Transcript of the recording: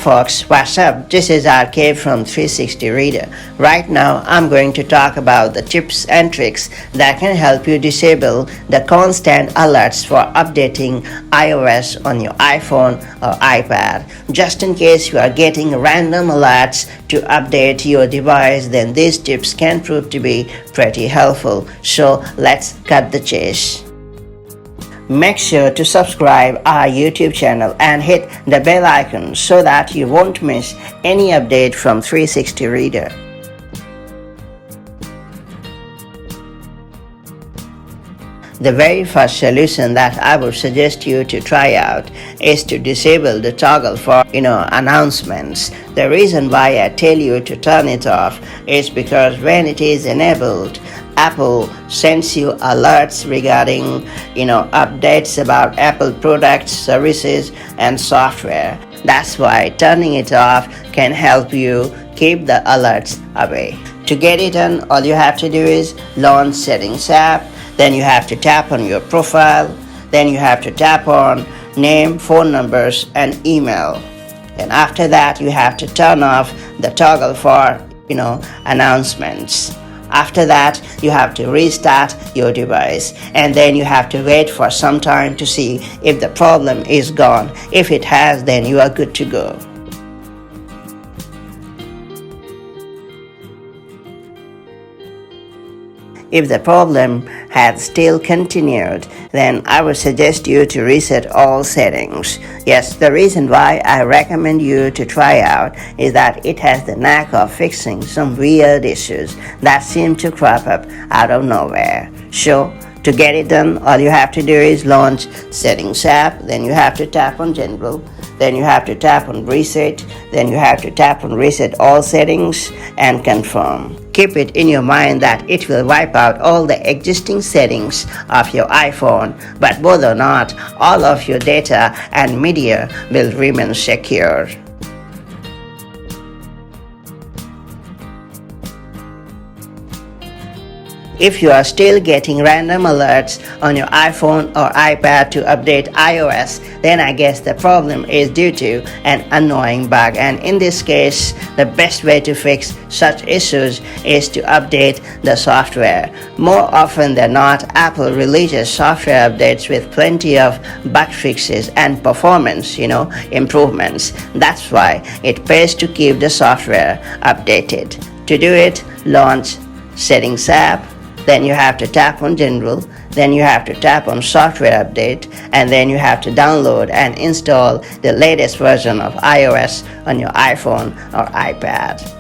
folks, what's up? This is RK from 360 Reader. Right now I'm going to talk about the tips and tricks that can help you disable the constant alerts for updating iOS on your iPhone or iPad. Just in case you are getting random alerts to update your device, then these tips can prove to be pretty helpful. So let's cut the chase. Make sure to subscribe our YouTube channel and hit the bell icon so that you won't miss any update from 360 Reader. The very first solution that I would suggest you to try out is to disable the toggle for announcements. The reason why I tell you to turn it off is because when it is enabled, Apple sends you alerts regarding updates about Apple products, services and software. That's why turning it off can help you keep the alerts away. To get it done, all you have to do is launch Settings app. Then you have to tap on your profile. Then you have to tap on name, phone numbers and email. And after that you have to turn off the toggle for announcements. After that you have to restart your device, and then you have to wait for some time to see if the problem is gone. If it has, then you are good to go. If the problem had still continued, then I would suggest you to reset all settings. Yes, the reason why I recommend you to try out is that it has the knack of fixing some weird issues that seem to crop up out of nowhere. So, to get it done, all you have to do is launch Settings app, then you have to tap on General, then you have to tap on Reset, then you have to tap on Reset all settings and confirm. Keep it in your mind that it will wipe out all the existing settings of your iPhone, but whether or not, all of your data and media will remain secure. If you are still getting random alerts on your iPhone or iPad to update iOS, then I guess the problem is due to an annoying bug, and in this case, the best way to fix such issues is to update the software. More often than not, Apple releases software updates with plenty of bug fixes and performance, improvements. That's why it pays to keep the software updated. To do it, launch Settings app. Then you have to tap on General, then you have to tap on Software Update, and then you have to download and install the latest version of iOS on your iPhone or iPad.